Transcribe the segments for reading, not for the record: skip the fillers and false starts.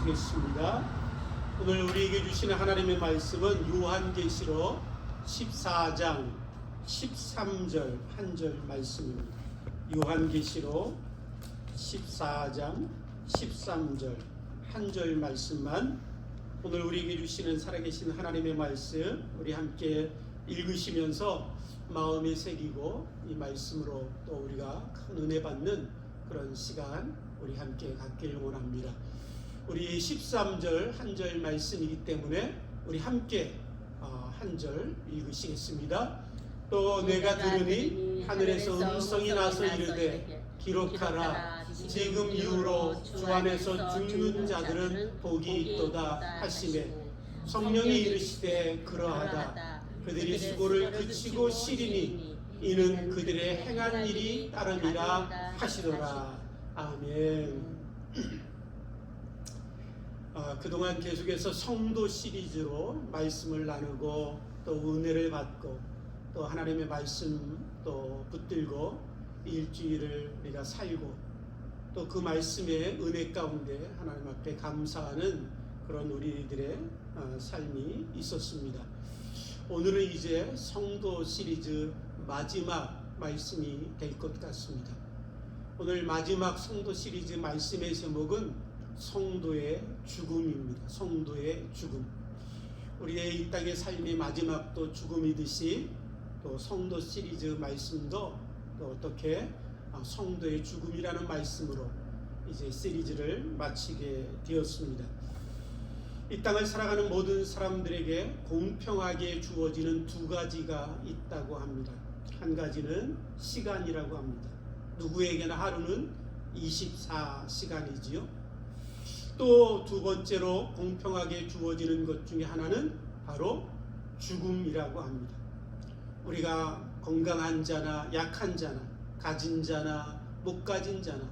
나누시겠습니다. 오늘 우리에게 주시는 하나님의 말씀은 요한계시록 14장 13절 한 절 말씀입니다. 요한계시록 14장 13절 한 절 말씀만 오늘 우리에게 주시는 살아계신 하나님의 말씀 우리 함께 읽으시면서 마음에 새기고 이 말씀으로 또 우리가 큰 은혜 받는 그런 시간 우리 함께 갖기를 원합니다. 우리 13절 한 절 말씀이기 때문에 우리 함께 한 절 읽으시겠습니다. 또 내가 들으니 하늘에서 음성이 나서 이르되 기록하라. 지금 이후로 주 안에서 죽는 자들은 복이 있도다 하시매 성령이 이르시되 그러하다. 그들이 수고를 그치고 쉬리니 이는 그들의 행한 일이 따름이라 하시더라. 아멘. 그동안 계속해서 성도 시리즈로 말씀을 나누고 또 은혜를 받고 또 하나님의 말씀 또 붙들고 일주일을 우리가 살고 또 그 말씀의 은혜 가운데 하나님 앞에 감사하는 그런 우리들의 삶이 있었습니다. 오늘은 이제 성도 시리즈 마지막 말씀이 될 것 같습니다. 오늘 마지막 성도 시리즈 말씀의 제목은 성도의 죽음입니다. 성도의 죽음. 우리의 이 땅의 삶의 마지막도 죽음이듯이 또 성도 시리즈 말씀도 또 어떻게 성도의 죽음이라는 말씀으로 이제 시리즈를 마치게 되었습니다. 이 땅을 살아가는 모든 사람들에게 공평하게 주어지는 두 가지가 있다고 합니다. 한 가지는 시간이라고 합니다. 누구에게나 하루는 24시간이지요. 또 두 번째로 공평하게 주어지는 것 중에 하나는 바로 죽음이라고 합니다. 우리가 건강한 자나 약한 자나 가진 자나 못 가진 자나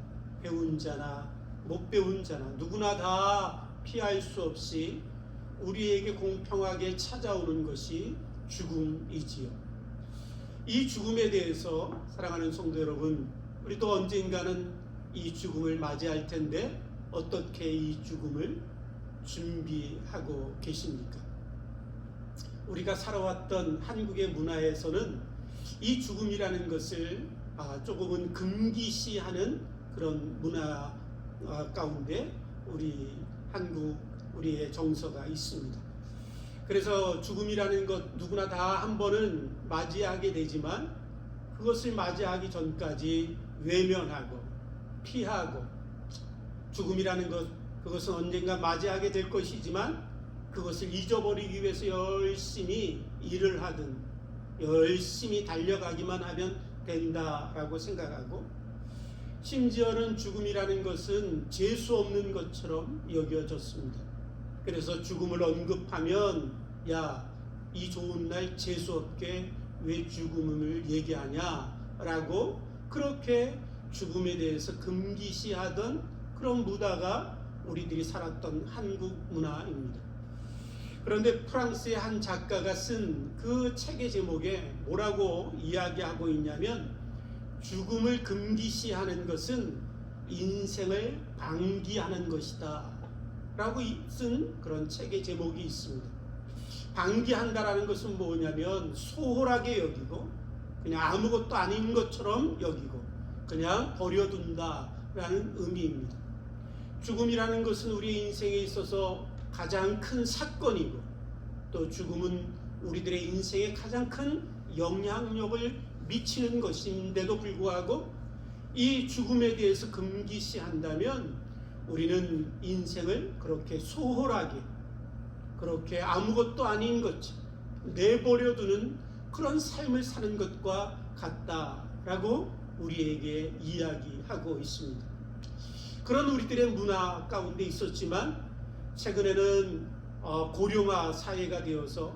배운 자나 못 배운 자나 누구나 다 피할 수 없이 우리에게 공평하게 찾아오는 것이 죽음이지요. 이 죽음에 대해서 사랑하는 성도 여러분, 우리도 언젠가는 이 죽음을 맞이할 텐데 어떻게 이 죽음을 준비하고 계십니까? 우리가 살아왔던 한국의 문화에서는 이 죽음이라는 것을 조금은 금기시하는 그런 문화 가운데 우리 한국 우리의 정서가 있습니다. 그래서 죽음이라는 것 누구나 다 한 번은 맞이하게 되지만 그것을 맞이하기 전까지 외면하고 피하고 죽음이라는 것 그것은 언젠가 맞이하게 될 것이지만 그것을 잊어버리기 위해서 열심히 일을 하든 열심히 달려가기만 하면 된다라고 생각하고 심지어는 죽음이라는 것은 재수 없는 것처럼 여겨졌습니다. 그래서 죽음을 언급하면 야, 이 좋은 날 재수 없게 왜 죽음을 얘기하냐 라고 그렇게 죽음에 대해서 금기시하던 그런 문화가 우리들이 살았던 한국 문화입니다. 그런데 프랑스의 한 작가가 쓴 그 책의 제목에 뭐라고 이야기하고 있냐면 죽음을 금기시하는 것은 인생을 방기하는 것이다 라고 쓴 그런 책의 제목이 있습니다. 방기한다라는 것은 뭐냐면 소홀하게 여기고 그냥 아무것도 아닌 것처럼 여기고 그냥 버려둔다라는 의미입니다. 죽음이라는 것은 우리 인생에 있어서 가장 큰 사건이고 또 죽음은 우리들의 인생에 가장 큰 영향력을 미치는 것인데도 불구하고 이 죽음에 대해서 금기시한다면 우리는 인생을 그렇게 소홀하게 그렇게 아무것도 아닌 것처럼 내버려두는 그런 삶을 사는 것과 같다라고 우리에게 이야기하고 있습니다. 그런 우리들의 문화 가운데 있었지만 최근에는 고령화 사회가 되어서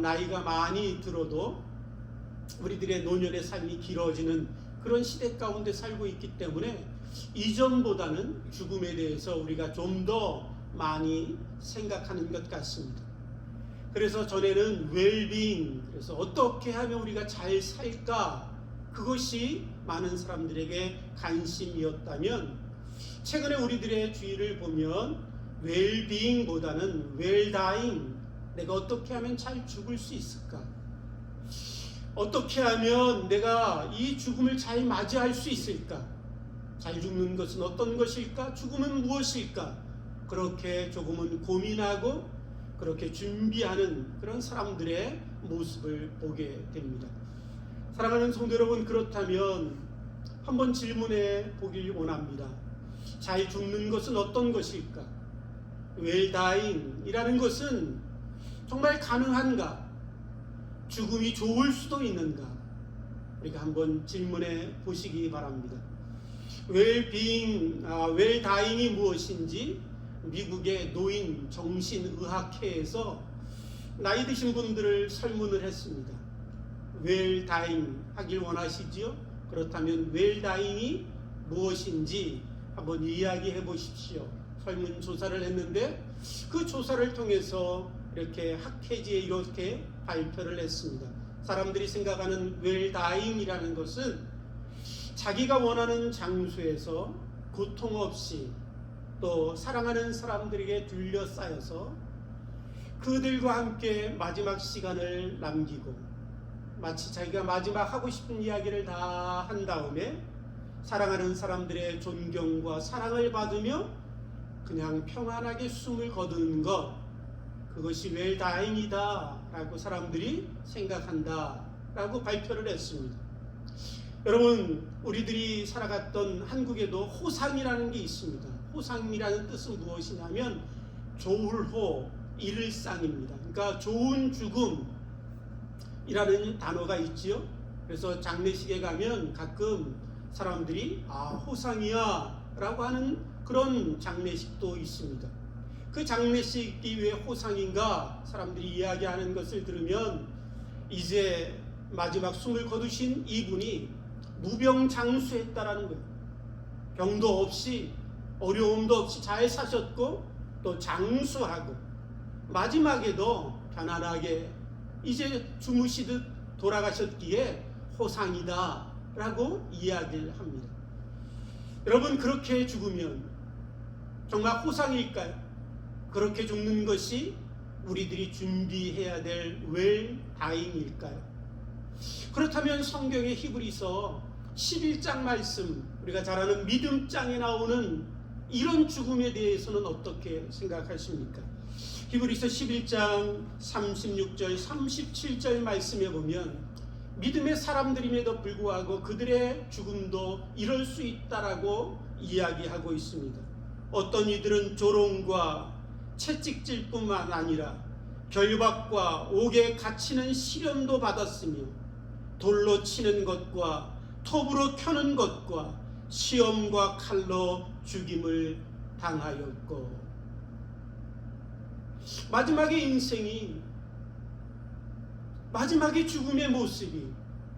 나이가 많이 들어도 우리들의 노년의 삶이 길어지는 그런 시대 가운데 살고 있기 때문에 이전보다는 죽음에 대해서 우리가 좀 더 많이 생각하는 것 같습니다. 그래서 전에는 웰빙, 그래서 어떻게 하면 우리가 잘 살까 그것이 많은 사람들에게 관심이었다면 최근에 우리들의 주위를 보면 웰비잉보다는 웰다잉, 내가 어떻게 하면 잘 죽을 수 있을까? 어떻게 하면 내가 이 죽음을 잘 맞이할 수 있을까? 잘 죽는 것은 어떤 것일까? 죽음은 무엇일까? 그렇게 조금은 고민하고 그렇게 준비하는 그런 사람들의 모습을 보게 됩니다. 사랑하는 성도 여러분, 그렇다면 한번 질문해 보길 원합니다. 잘 죽는 것은 어떤 것일까? 웰다잉이라는 것은 정말 가능한가? 죽음이 좋을 수도 있는가? 우리가 한번 질문해 보시기 바랍니다. 웰다잉이 무엇인지 미국의 노인 정신의학회에서 나이 드신 분들을 설문을 했습니다. 웰다잉 하길 원하시지요? 그렇다면 웰다잉이 무엇인지 한번 이야기해 보십시오. 설문조사를 했는데 그 조사를 통해서 이렇게 학회지에 이렇게 발표를 했습니다. 사람들이 생각하는 웰다잉이라는 것은 자기가 원하는 장소에서 고통 없이 또 사랑하는 사람들에게 둘러싸여서 그들과 함께 마지막 시간을 남기고 마치 자기가 마지막 하고 싶은 이야기를 다 한 다음에 사랑하는 사람들의 존경과 사랑을 받으며 그냥 평안하게 숨을 거두는 것, 그것이 웰다잉이다 라고 사람들이 생각한다 라고 발표를 했습니다. 여러분, 우리들이 살아갔던 한국에도 호상이라는 게 있습니다. 호상이라는 뜻은 무엇이냐면 조울호, 일상입니다. 그러니까 좋은 죽음이라는 단어가 있지요. 그래서 장례식에 가면 가끔 사람들이 호상이야 라고 하는 그런 장례식도 있습니다. 그 장례식이 왜 호상인가? 사람들이 이야기하는 것을 들으면 이제 마지막 숨을 거두신 이분이 무병장수했다라는 거예요. 병도 없이 어려움도 없이 잘 사셨고 또 장수하고 마지막에도 편안하게 이제 주무시듯 돌아가셨기에 호상이다 라고 이야기를 합니다. 여러분, 그렇게 죽으면 정말 호상일까요? 그렇게 죽는 것이 우리들이 준비해야 될 웰다잉일까요? 그렇다면 성경의 히브리서 11장 말씀, 우리가 잘 아는 믿음장에 나오는 이런 죽음에 대해서는 어떻게 생각하십니까? 히브리서 11장 36절 37절 말씀에 보면 믿음의 사람들임에도 불구하고 그들의 죽음도 이럴 수 있다라고 이야기하고 있습니다. 어떤 이들은 조롱과 채찍질 뿐만 아니라 결박과 옥에 갇히는 시련도 받았으며 돌로 치는 것과 톱으로 켜는 것과 시험과 칼로 죽임을 당하였고, 마지막의 인생이, 마지막의 죽음의 모습이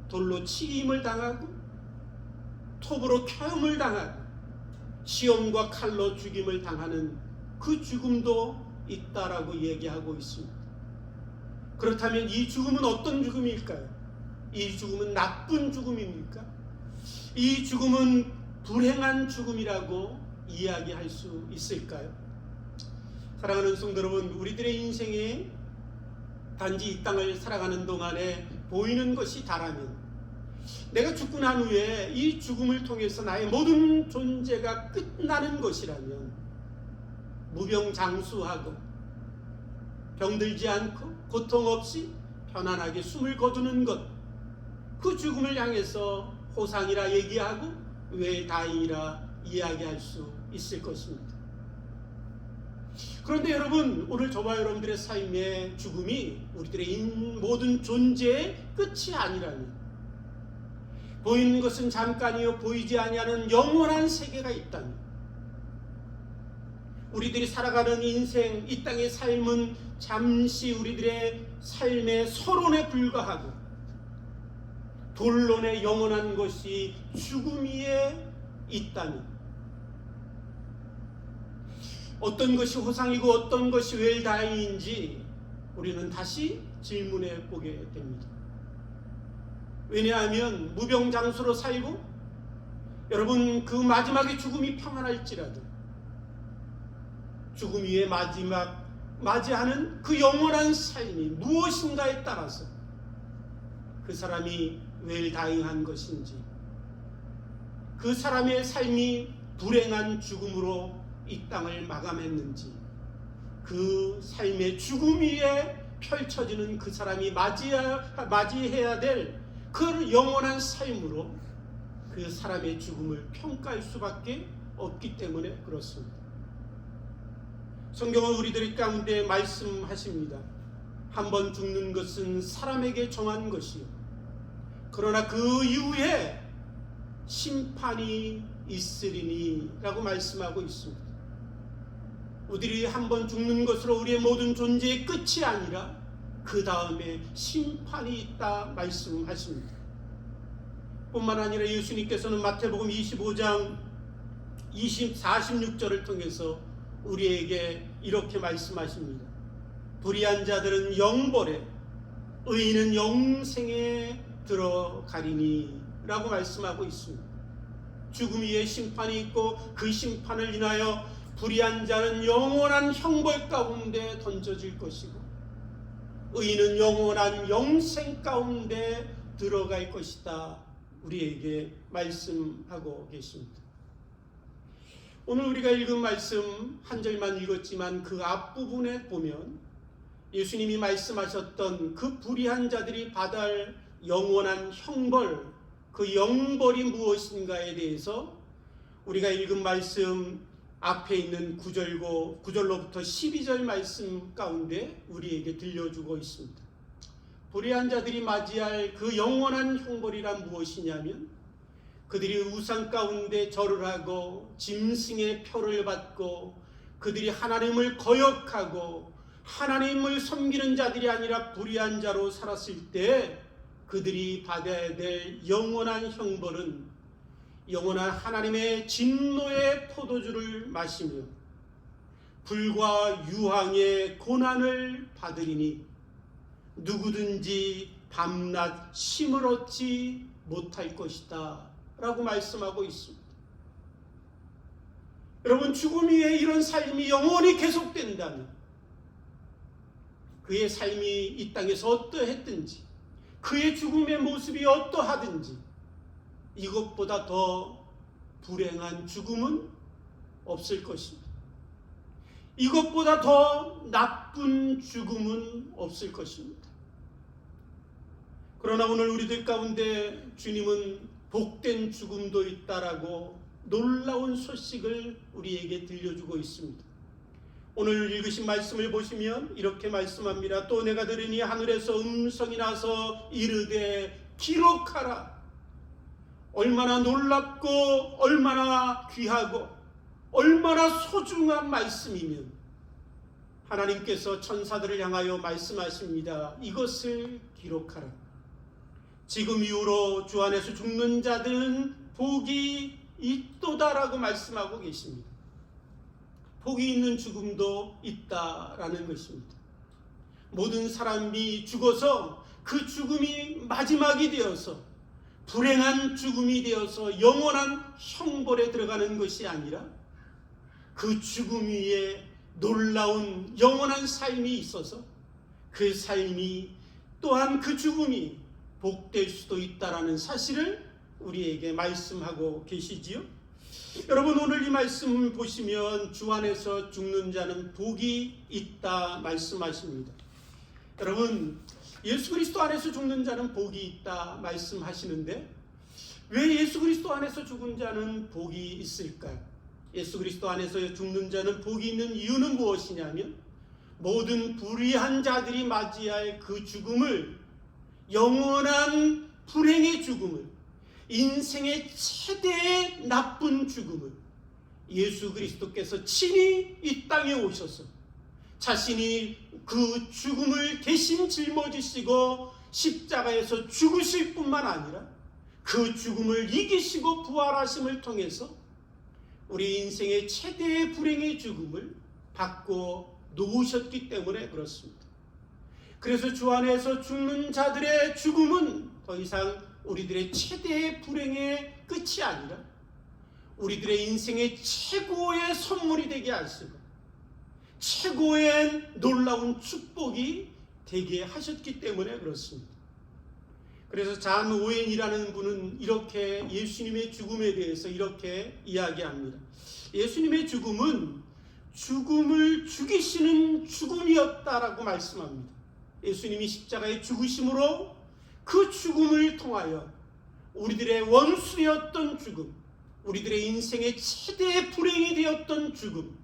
돌로 치임을 당하고 톱으로 켜임을 당하고 시험과 칼로 죽임을 당하는 그 죽음도 있다라고 얘기하고 있습니다. 그렇다면 이 죽음은 어떤 죽음일까요? 이 죽음은 나쁜 죽음입니까? 이 죽음은 불행한 죽음이라고 이야기할 수 있을까요? 사랑하는 성도 여러분, 우리들의 인생에 단지 이 땅을 살아가는 동안에 보이는 것이 다라면, 내가 죽고 난 후에 이 죽음을 통해서 나의 모든 존재가 끝나는 것이라면 무병장수하고 병들지 않고 고통 없이 편안하게 숨을 거두는 것, 그 죽음을 향해서 호상이라 얘기하고 웰다잉이라 이야기할 수 있을 것입니다. 그런데 여러분, 오늘 저와 여러분들의 삶의 죽음이 우리들의 모든 존재의 끝이 아니라면, 보이는 것은 잠깐이요 보이지 아니하는 영원한 세계가 있다면, 우리들이 살아가는 인생, 이 땅의 삶은 잠시 우리들의 삶의 서론에 불과하고 본론의 영원한 것이 죽음 위에 있다면, 어떤 것이 호상이고 어떤 것이 웰다잉인지 우리는 다시 질문해 보게 됩니다. 왜냐하면 무병장수로 살고 여러분 그 마지막에 죽음이 평안할지라도 죽음 위에 맞이하는 그 영원한 삶이 무엇인가에 따라서 그 사람이 웰다잉한 것인지, 그 사람의 삶이 불행한 죽음으로 이 땅을 마감했는지, 그 삶의 죽음 위에 펼쳐지는 그 사람이 맞이해야 될 그 영원한 삶으로 그 사람의 죽음을 평가할 수밖에 없기 때문에 그렇습니다. 성경은 우리들 가운데 말씀하십니다. 한 번 죽는 것은 사람에게 정한 것이요, 그러나 그 이후에 심판이 있으리니 라고 말씀하고 있습니다. 우리들이 한 번 죽는 것으로 우리의 모든 존재의 끝이 아니라 그 다음에 심판이 있다 말씀하십니다. 뿐만 아니라 예수님께서는 마태복음 25장 46절을 통해서 우리에게 이렇게 말씀하십니다. 불의한 자들은 영벌에, 의인은 영생에 들어가리니 라고 말씀하고 있습니다. 죽음 위에 심판이 있고 그 심판을 인하여 불의한 자는 영원한 형벌 가운데 던져질 것이고, 의인은 영원한 영생 가운데 들어갈 것이다 우리에게 말씀하고 계십니다. 오늘 우리가 읽은 말씀 한 절만 읽었지만 그 앞부분에 보면 예수님이 말씀하셨던 그 불의한 자들이 받을 영원한 형벌, 그 영벌이 무엇인가에 대해서 우리가 읽은 말씀 앞에 있는 9절로부터 12절 말씀 가운데 우리에게 들려주고 있습니다. 불의한 자들이 맞이할 그 영원한 형벌이란 무엇이냐면, 그들이 우상 가운데 절을 하고 짐승의 표를 받고 그들이 하나님을 거역하고 하나님을 섬기는 자들이 아니라 불의한 자로 살았을 때 그들이 받아야 될 영원한 형벌은 영원한 하나님의 진노의 포도주를 마시며 불과 유황의 고난을 받으리니 누구든지 밤낮 쉼을 얻지 못할 것이다 라고 말씀하고 있습니다. 여러분, 죽음 위에 이런 삶이 영원히 계속된다면 그의 삶이 이 땅에서 어떠했든지, 그의 죽음의 모습이 어떠하든지 이것보다 더 불행한 죽음은 없을 것입니다. 이것보다 더 나쁜 죽음은 없을 것입니다. 그러나 오늘 우리들 가운데 주님은 복된 죽음도 있다라고 놀라운 소식을 우리에게 들려주고 있습니다. 오늘 읽으신 말씀을 보시면 이렇게 말씀합니다. 또 내가 들으니 하늘에서 음성이 나서 이르되 기록하라. 얼마나 놀랍고 얼마나 귀하고 얼마나 소중한 말씀이면 하나님께서 천사들을 향하여 말씀하십니다. 이것을 기록하라. 지금 이후로 주 안에서 죽는 자들은 복이 있도다라고 말씀하고 계십니다. 복이 있는 죽음도 있다라는 것입니다. 모든 사람이 죽어서 그 죽음이 마지막이 되어서 불행한 죽음이 되어서 영원한 형벌에 들어가는 것이 아니라 그 죽음 위에 놀라운 영원한 삶이 있어서 그 삶이 또한 그 죽음이 복될 수도 있다라는 사실을 우리에게 말씀하고 계시지요. 여러분, 오늘 이 말씀을 보시면 주 안에서 죽는 자는 복이 있다 말씀하십니다. 여러분, 예수 그리스도 안에서 죽는 자는 복이 있다 말씀하시는데 왜 예수 그리스도 안에서 죽은 자는 복이 있을까요? 예수 그리스도 안에서 죽는 자는 복이 있는 이유는 무엇이냐면, 모든 불의한 자들이 맞이할 그 죽음을, 영원한 불행의 죽음을, 인생의 최대의 나쁜 죽음을 예수 그리스도께서 친히 이 땅에 오셔서 자신이 그 죽음을 대신 짊어지시고 십자가에서 죽으실 뿐만 아니라 그 죽음을 이기시고 부활하심을 통해서 우리 인생의 최대의 불행의 죽음을 받고 놓으셨기 때문에 그렇습니다. 그래서 주 안에서 죽는 자들의 죽음은 더 이상 우리들의 최대의 불행의 끝이 아니라 우리들의 인생의 최고의 선물이 되게 하시고 최고의 놀라운 축복이 되게 하셨기 때문에 그렇습니다. 그래서 잔 오웬이라는 분은 이렇게 예수님의 죽음에 대해서 이렇게 이야기합니다. 예수님의 죽음은 죽음을 죽이시는 죽음이었다라고 말씀합니다. 예수님이 십자가에 죽으심으로 그 죽음을 통하여 우리들의 원수였던 죽음, 우리들의 인생의 최대의 불행이 되었던 죽음,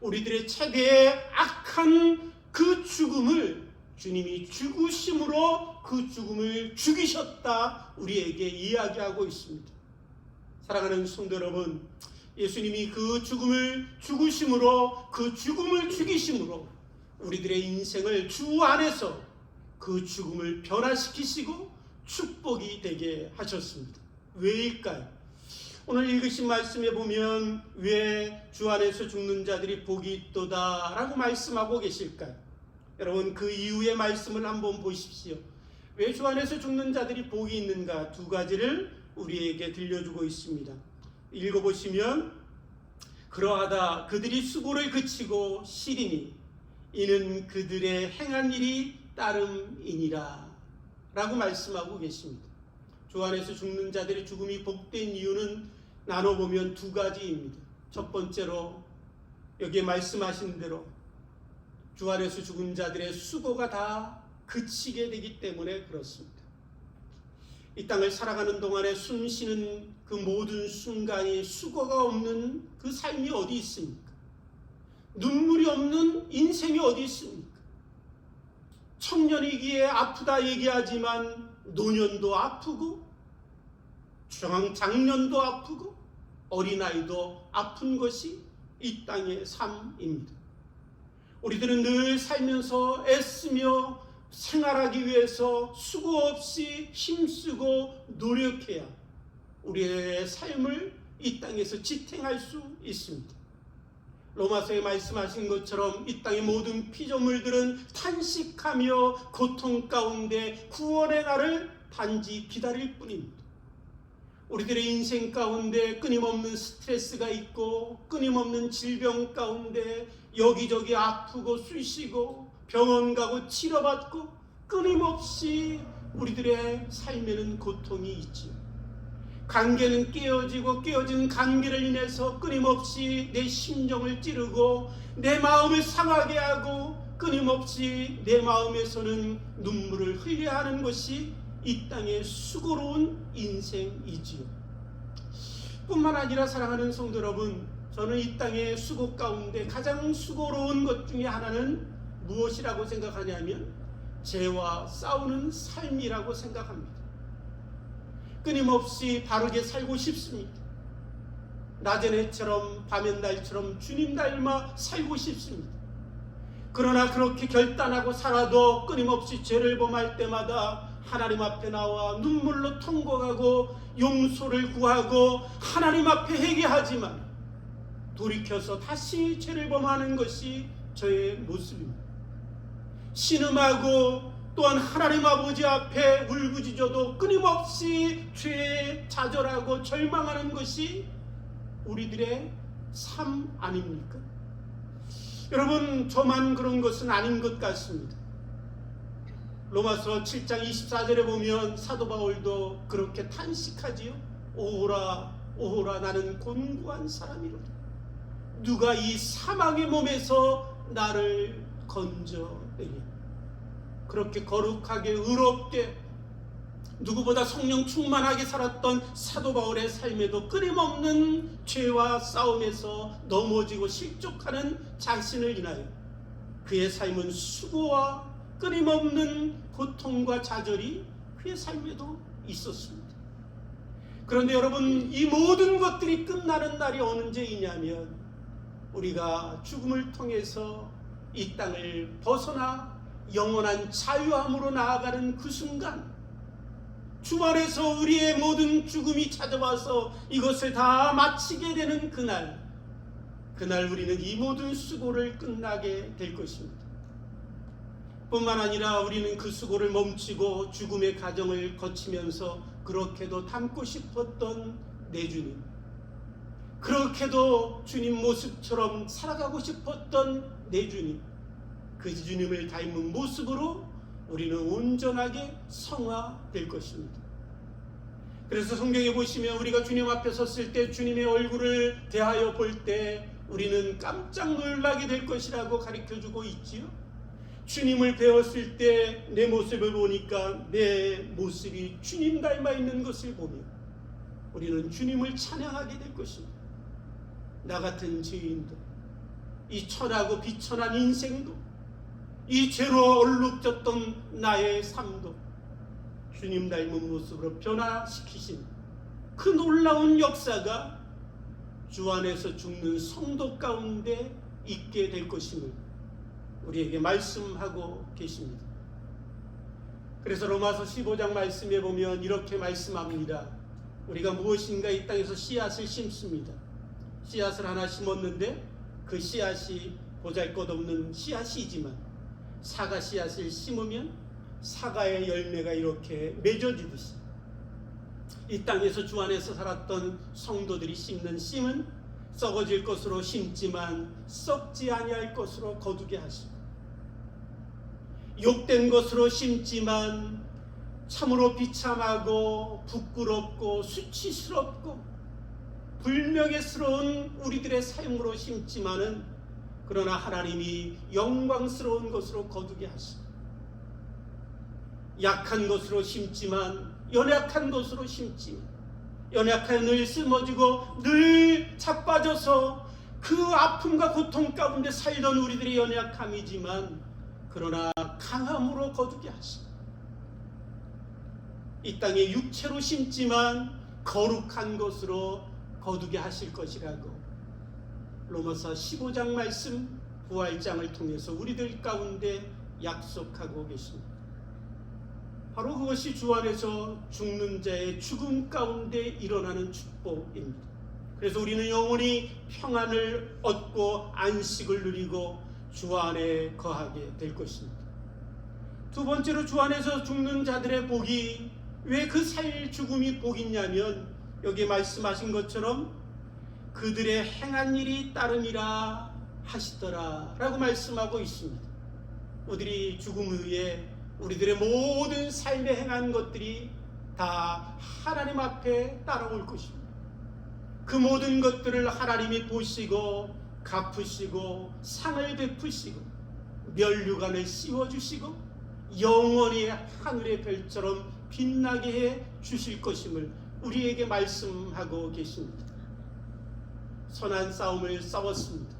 우리들의 최대의 악한 그 죽음을 주님이 죽으심으로 그 죽음을 죽이셨다 우리에게 이야기하고 있습니다. 사랑하는 성도 여러분, 예수님이 그 죽음을 죽으심으로 그 죽음을 죽이심으로 우리들의 인생을 주 안에서 그 죽음을 변화시키시고 축복이 되게 하셨습니다. 왜일까요? 오늘 읽으신 말씀에 보면 왜 주 안에서 죽는 자들이 복이 있도다 라고 말씀하고 계실까요? 여러분, 그 이후의 말씀을 한번 보십시오. 왜 주 안에서 죽는 자들이 복이 있는가? 두 가지를 우리에게 들려주고 있습니다. 읽어보시면, 그러하다 그들이 수고를 그치고 쉬리니 이는 그들의 행한 일이 따름이니라 라고 말씀하고 계십니다. 주 안에서 죽는 자들의 죽음이 복된 이유는 나눠보면 두 가지입니다. 첫 번째로 여기에 말씀하신 대로 주 안에서 죽은 자들의 수고가 다 그치게 되기 때문에 그렇습니다. 이 땅을 살아가는 동안에 숨쉬는 그 모든 순간이 수고가 없는 그 삶이 어디 있습니까? 눈물이 없는 인생이 어디 있습니까? 청년이기에 아프다 얘기하지만 노년도 아프고 장년도 아프고 어린아이도 아픈 것이 이 땅의 삶입니다. 우리들은 늘 살면서 애쓰며 생활하기 위해서 수고 없이 힘쓰고 노력해야 우리의 삶을 이 땅에서 지탱할 수 있습니다. 로마서에 말씀하신 것처럼 이 땅의 모든 피조물들은 탄식하며 고통 가운데 구원의 날을 단지 기다릴 뿐입니다. 우리들의 인생 가운데 끊임없는 스트레스가 있고 끊임없는 질병 가운데 여기저기 아프고 쑤시고 병원 가고 치료받고 끊임없이 우리들의 삶에는 고통이 있지요. 관계는 깨어지고 깨어진 관계를 인해서 끊임없이 내 심정을 찌르고 내 마음을 상하게 하고 끊임없이 내 마음에서는 눈물을 흘려야 하는 것이 이 땅의 수고로운 인생이지요. 뿐만 아니라 사랑하는 성도 여러분, 저는 이 땅의 수고 가운데 가장 수고로운 것 중에 하나는 무엇이라고 생각하냐면 죄와 싸우는 삶이라고 생각합니다. 끊임없이 바르게 살고 싶습니다. 낮엔 해처럼 밤엔 달처럼 주님 닮아 살고 싶습니다. 그러나 그렇게 결단하고 살아도 끊임없이 죄를 범할 때마다 하나님 앞에 나와 눈물로 통곡하고 용서를 구하고 하나님 앞에 회개하지만 돌이켜서 다시 죄를 범하는 것이 저의 모습입니다. 신음하고 또한 하나님 아버지 앞에 울부짖어도 끊임없이 죄에 좌절하고 절망하는 것이 우리들의 삶 아닙니까? 여러분, 저만 그런 것은 아닌 것 같습니다. 로마서 7장 24절에 보면 사도 바울도 그렇게 탄식하지요. 오호라 오호라 나는 곤고한 사람이로다. 누가 이 사망의 몸에서 나를 건져내리. 그렇게 거룩하게 의롭게 누구보다 성령 충만하게 살았던 사도 바울의 삶에도 끊임없는 죄와 싸움에서 넘어지고 실족하는 자신을 인하여 그의 삶은 수고와 끊임없는 고통과 좌절이 그의 삶에도 있었습니다. 그런데 여러분, 이 모든 것들이 끝나는 날이 언제이냐면 우리가 죽음을 통해서 이 땅을 벗어나 영원한 자유함으로 나아가는 그 순간, 주 안에서 우리의 모든 죽음이 찾아와서 이것을 다 마치게 되는 그날 우리는 이 모든 수고를 끝나게 될 것입니다. 뿐만 아니라 우리는 그 수고를 멈추고 죽음의 과정을 거치면서 그렇게도 닮고 싶었던 내 주님, 그렇게도 주님 모습처럼 살아가고 싶었던 내 주님, 그 주님을 닮은 모습으로 우리는 온전하게 성화될 것입니다. 그래서 성경에 보시면 우리가 주님 앞에 섰을 때 주님의 얼굴을 대하여 볼 때 우리는 깜짝 놀라게 될 것이라고 가르쳐주고 있지요. 주님을 배웠을 때 내 모습을 보니까 내 모습이 주님 닮아 있는 것을 보며 우리는 주님을 찬양하게 될 것입니다. 나 같은 죄인도, 이 천하고 비천한 인생도, 이 죄로 얼룩졌던 나의 삶도 주님 닮은 모습으로 변화시키신 그 놀라운 역사가 주 안에서 죽는 성도 가운데 있게 될 것임을 우리에게 말씀하고 계십니다. 그래서 로마서 15장 말씀에 보면 이렇게 말씀합니다. 우리가 무엇인가 이 땅에서 씨앗을 심습니다. 씨앗을 하나 심었는데 그 씨앗이 보잘것없는 씨앗이지만 사과 씨앗을 심으면 사과의 열매가 이렇게 맺어지듯이 이 땅에서 주 안에서 살았던 성도들이 심는 씨는 썩어질 것으로 심지만 썩지 아니할 것으로 거두게 하시고, 욕된 것으로 심지만 참으로 비참하고 부끄럽고 수치스럽고 불명예스러운 우리들의 삶으로 심지만은 그러나 하나님이 영광스러운 것으로 거두게 하시고, 약한 것으로 심지만 연약한 것으로 심지만 연약한 늘 쓰러지고 늘 자빠져서 그 아픔과 고통 가운데 살던 우리들의 연약함이지만 그러나 강함으로 거두게 하시고, 이 땅에 육체로 심지만 거룩한 것으로 거두게 하실 것이라고 로마서 15장 말씀 부활장을 통해서 우리들 가운데 약속하고 계십니다. 바로 그것이 주 안에서 죽는 자의 죽음 가운데 일어나는 축복입니다. 그래서 우리는 영원히 평안을 얻고 안식을 누리고 주 안에 거하게 될 것입니다. 두 번째로 주 안에서 죽는 자들의 복이, 왜 그 살 죽음이 복이냐면 여기 말씀하신 것처럼 그들의 행한 일이 따름이라 하시더라 라고 말씀하고 있습니다. 우리들이 죽음 후에 우리들의 모든 삶에 행한 것들이 다 하나님 앞에 따라올 것입니다. 그 모든 것들을 하나님이 보시고 갚으시고 상을 베푸시고 면류관을 씌워주시고 영원히 하늘의 별처럼 빛나게 해 주실 것임을 우리에게 말씀하고 계십니다. 선한 싸움을 싸웠습니다.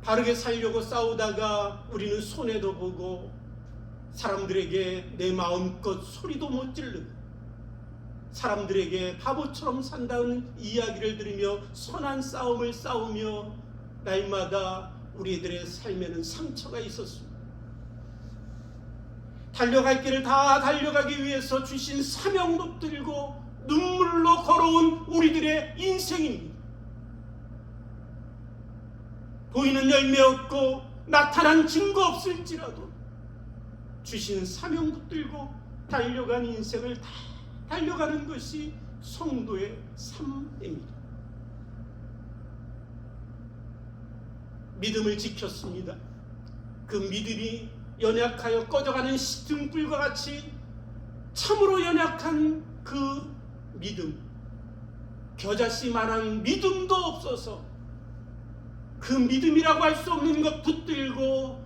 바르게 살려고 싸우다가 우리는 손해도 보고 사람들에게 내 마음껏 소리도 못 지르고 사람들에게 바보처럼 산다는 이야기를 들으며 선한 싸움을 싸우며 날마다 우리들의 삶에는 상처가 있었습니다. 달려갈 길을 다 달려가기 위해서 주신 사명도 들고 눈물로 걸어온 우리들의 인생입니다. 보이는 열매 없고 나타난 증거 없을지라도 주신 사명도 들고 달려간 인생을 다 달려가는 것이 성도의 삶입니다. 믿음을 지켰습니다. 그 믿음이 연약하여 꺼져가는 등불과 같이 참으로 연약한 그 믿음, 겨자씨만한 믿음도 없어서 그 믿음이라고 할 수 없는 것 붙들고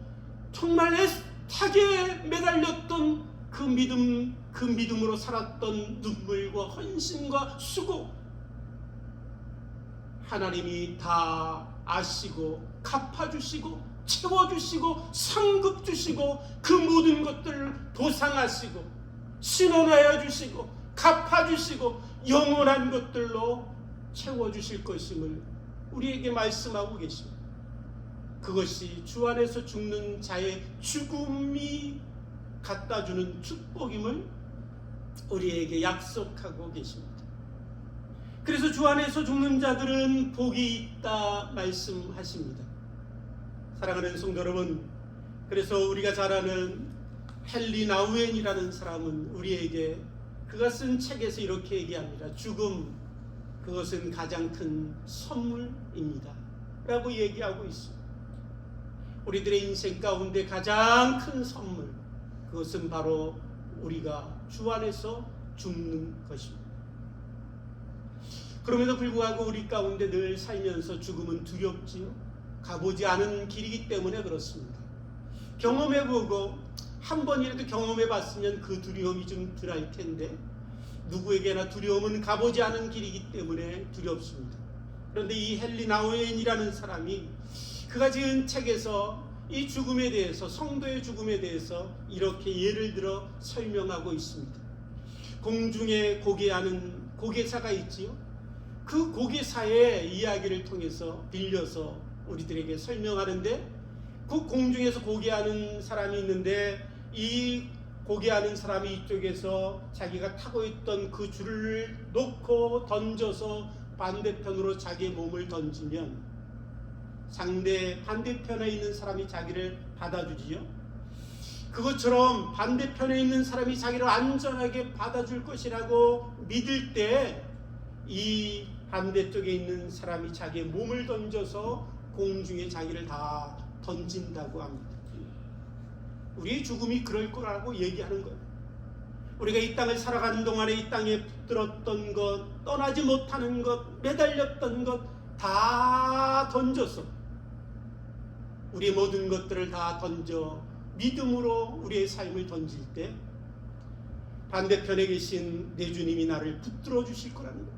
정말 애타게 매달렸던 그 믿음으로 살았던 눈물과 헌신과 수고, 하나님이 다 아시고 갚아주시고 채워주시고 상급 주시고 그 모든 것들을 보상하시고 신원하여 주시고 갚아주시고 영원한 것들로 채워주실 것임을 우리에게 말씀하고 계십니다. 그것이 주 안에서 죽는 자의 죽음이 갖다주는 축복임을 우리에게 약속하고 계십니다. 그래서 주 안에서 죽는 자들은 복이 있다 말씀하십니다. 사랑하는 성도 여러분, 그래서 우리가 잘 아는 헨리 나우엔이라는 사람은 우리에게 그가 쓴 책에서 이렇게 얘기합니다. 죽음, 그것은 가장 큰 선물입니다 라고 얘기하고 있습니다. 우리들의 인생 가운데 가장 큰 선물, 그것은 바로 우리가 주 안에서 죽는 것입니다. 그럼에도 불구하고 우리 가운데 늘 살면서 죽음은 두렵지요. 가보지 않은 길이기 때문에 그렇습니다. 경험해보고 한 번이라도 경험해봤으면 그 두려움이 좀 덜할 텐데, 누구에게나 두려움은 가보지 않은 길이기 때문에 두렵습니다. 그런데 이 헨리 나우엔이라는 사람이 그가 지은 책에서 이 죽음에 대해서, 성도의 죽음에 대해서 이렇게 예를 들어 설명하고 있습니다. 공중에 고개하는 고개사가 있지요. 그 고개사의 이야기를 통해서 빌려서 우리들에게 설명하는데, 그 공중에서 고개하는 사람이 있는데, 이 고개하는 사람이 이쪽에서 자기가 타고 있던 그 줄을 놓고 던져서 반대편으로 자기의 몸을 던지면 상대 반대편에 있는 사람이 자기를 받아주지요. 그것처럼 반대편에 있는 사람이 자기를 안전하게 받아줄 것이라고 믿을 때 이 반대쪽에 있는 사람이 자기의 몸을 던져서 공중에 자기를 다 던진다고 합니다. 우리의 죽음이 그럴 거라고 얘기하는 거예요. 우리가 이 땅을 살아가는 동안에 이 땅에 붙들었던 것, 떠나지 못하는 것, 매달렸던 것 다 던져서, 우리의 모든 것들을 다 던져 믿음으로 우리의 삶을 던질 때 반대편에 계신 내 주님이 나를 붙들어 주실 거라는 거예요.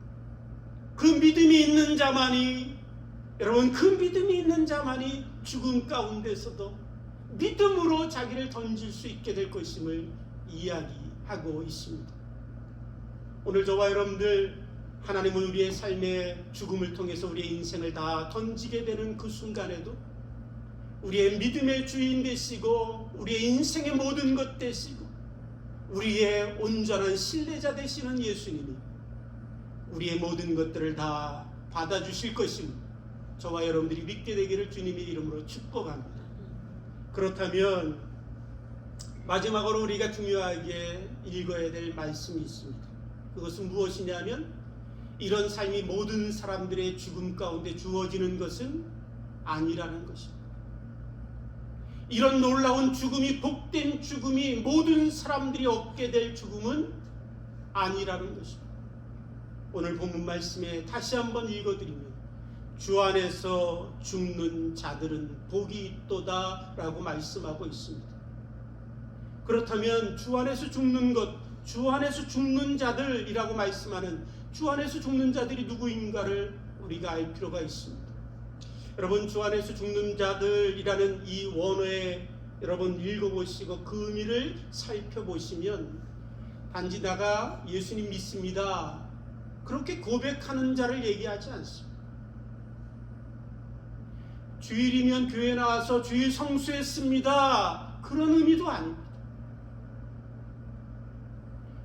그 믿음이 있는 자만이, 여러분, 그 믿음이 있는 자만이 죽음 가운데서도 믿음으로 자기를 던질 수 있게 될 것임을 이야기하고 있습니다. 오늘 저와 여러분들, 하나님은 우리의 삶의 죽음을 통해서 우리의 인생을 다 던지게 되는 그 순간에도 우리의 믿음의 주인 되시고 우리의 인생의 모든 것 되시고 우리의 온전한 신뢰자 되시는 예수님이 우리의 모든 것들을 다 받아주실 것임을 저와 여러분들이 믿게 되기를 주님의 이름으로 축복합니다. 그렇다면 마지막으로 우리가 중요하게 읽어야 될 말씀이 있습니다. 그것은 무엇이냐면, 이런 삶이 모든 사람들의 죽음 가운데 주어지는 것은 아니라는 것입니다. 이런 놀라운 죽음이, 복된 죽음이 모든 사람들이 얻게 될 죽음은 아니라는 것입니다. 오늘 본문 말씀에 다시 한번 읽어드리면, 주 안에서 죽는 자들은 복이 있도다 라고 말씀하고 있습니다. 그렇다면 주 안에서 죽는 것, 주 안에서 죽는 자들이라고 말씀하는 주 안에서 죽는 자들이 누구인가를 우리가 알 필요가 있습니다. 여러분, 주 안에서 죽는 자들이라는 이 원어에 여러분 읽어보시고 그 의미를 살펴보시면, 단지 나가 예수님 믿습니다, 그렇게 고백하는 자를 얘기하지 않습니다. 주일이면 교회 나와서 주일 성수했습니다, 그런 의미도 아닙니다.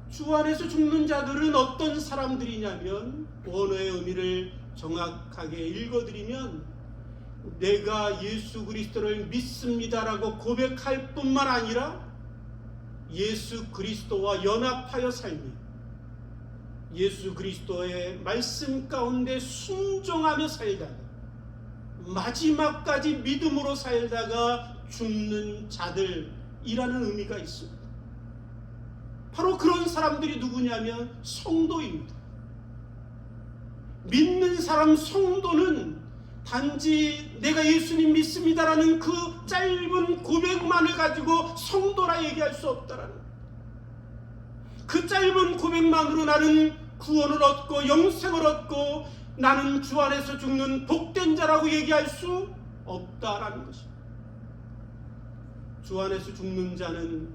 주 안에서 죽는 자들은 어떤 사람들이냐면, 원어의 의미를 정확하게 읽어드리면, 내가 예수 그리스도를 믿습니다라고 고백할 뿐만 아니라 예수 그리스도와 연합하여 살며 예수 그리스도의 말씀 가운데 순종하며 살다가 마지막까지 믿음으로 살다가 죽는 자들이라는 의미가 있습니다. 바로 그런 사람들이 누구냐면 성도입니다. 믿는 사람, 성도는 단지 내가 예수님 믿습니다라는 그 짧은 고백만을 가지고 성도라 얘기할 수 없다라는, 그 짧은 고백만으로 나는 구원을 얻고 영생을 얻고 나는 주 안에서 죽는 복된 자라고 얘기할 수 없다라는 것입니다. 주 안에서 죽는 자는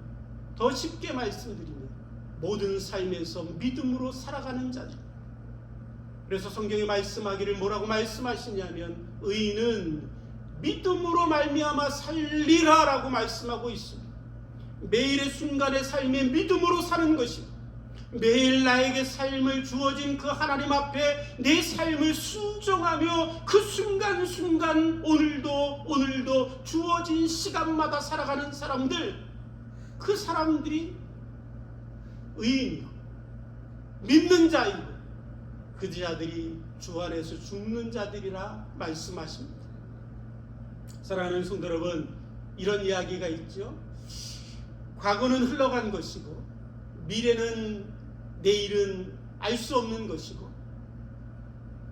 더 쉽게 말씀드리면 모든 삶에서 믿음으로 살아가는 자들. 그래서 성경에 말씀하기를 뭐라고 말씀하시냐면, 의인은 믿음으로 말미암아 살리라 라고 말씀하고 있습니다. 매일의 순간의 삶에 믿음으로 사는 것입니다. 매일 나에게 삶을 주어진 그 하나님 앞에 내 삶을 순종하며 그 순간순간 오늘도 주어진 시간마다 살아가는 사람들, 그 사람들이 의인이요, 믿는 자이고 그 자들이 주 안에서 죽는 자들이라 말씀하십니다. 사랑하는 성도 여러분, 이런 이야기가 있죠. 과거는 흘러간 것이고 미래는 내일은 알 수 없는 것이고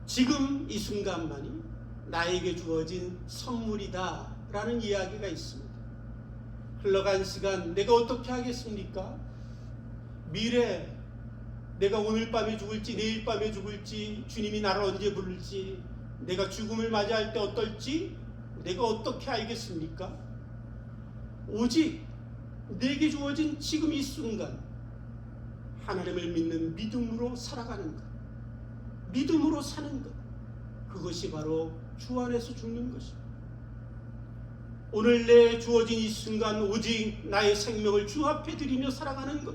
지금 이 순간만이 나에게 주어진 선물이다 라는 이야기가 있습니다. 흘러간 시간 내가 어떻게 하겠습니까? 미래 내가 오늘 밤에 죽을지 내일 밤에 죽을지 주님이 나를 언제 부를지 내가 죽음을 맞이할 때 어떨지 내가 어떻게 알겠습니까? 오직 내게 주어진 지금 이 순간 하나님을 믿는 믿음으로 살아가는 것, 믿음으로 사는 것, 그것이 바로 주 안에서 죽는 것입니다. 오늘 내 주어진 이 순간 오직 나의 생명을 주 앞에 드리며 살아가는 것,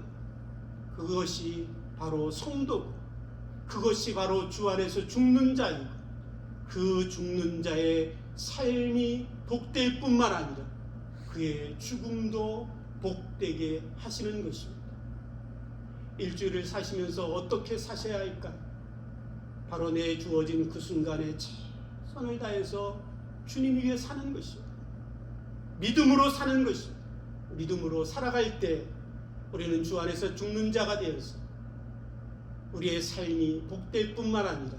그것이 바로 성도고 그것이 바로 주 안에서 죽는 자이고 그 죽는 자의 삶이 복될 뿐만 아니라 그의 죽음도 복되게 하시는 것입니다. 일주일을 사시면서 어떻게 사셔야 할까? 바로 내 주어진 그 순간에 최선을 다해서 주님 위해 사는 것입니다. 믿음으로 사는 것입니다. 믿음으로 살아갈 때 우리는 주 안에서 죽는 자가 되어서 우리의 삶이 복될 뿐만 아니라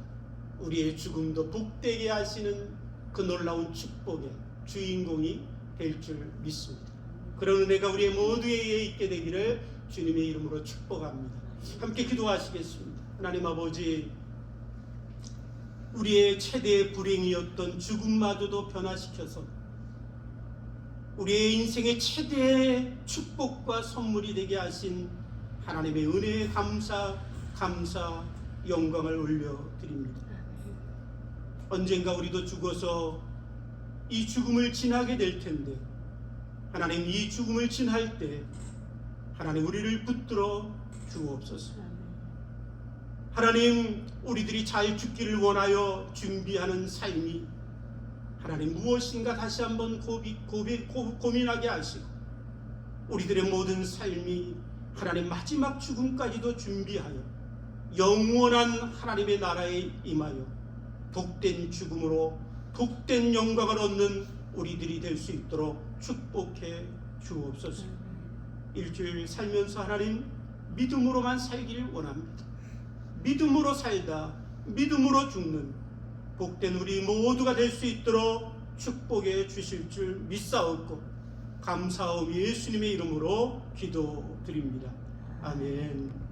우리의 죽음도 복되게 하시는 그 놀라운 축복의 주인공이 될 줄 믿습니다. 그런 은혜가 우리의 모두에게 있게 되기를 주님의 이름으로 축복합니다. 함께 기도하시겠습니다. 하나님 아버지, 우리의 최대의 불행이었던 죽음마저도 변화시켜서 우리의 인생의 최대의 축복과 선물이 되게 하신 하나님의 은혜에 감사, 영광을 올려드립니다. 언젠가 우리도 죽어서 이 죽음을 지나게 될 텐데 하나님, 이 죽음을 지날 때 하나님 우리를 붙들어 주옵소서. 하나님, 우리들이 잘 죽기를 원하여 준비하는 삶이 하나님 무엇인가 다시 한번 고민하게 하시고 우리들의 모든 삶이 하나님 마지막 죽음까지도 준비하여 영원한 하나님의 나라에 임하여 복된 죽음으로 복된 영광을 얻는 우리들이 될 수 있도록 축복해 주옵소서. 일주일 살면서 하나님 믿음으로만 살기를 원합니다. 믿음으로 살다 믿음으로 죽는 복된 우리 모두가 될 수 있도록 축복해 주실 줄 믿사옵고 감사하오며 예수님의 이름으로 기도드립니다. 아멘.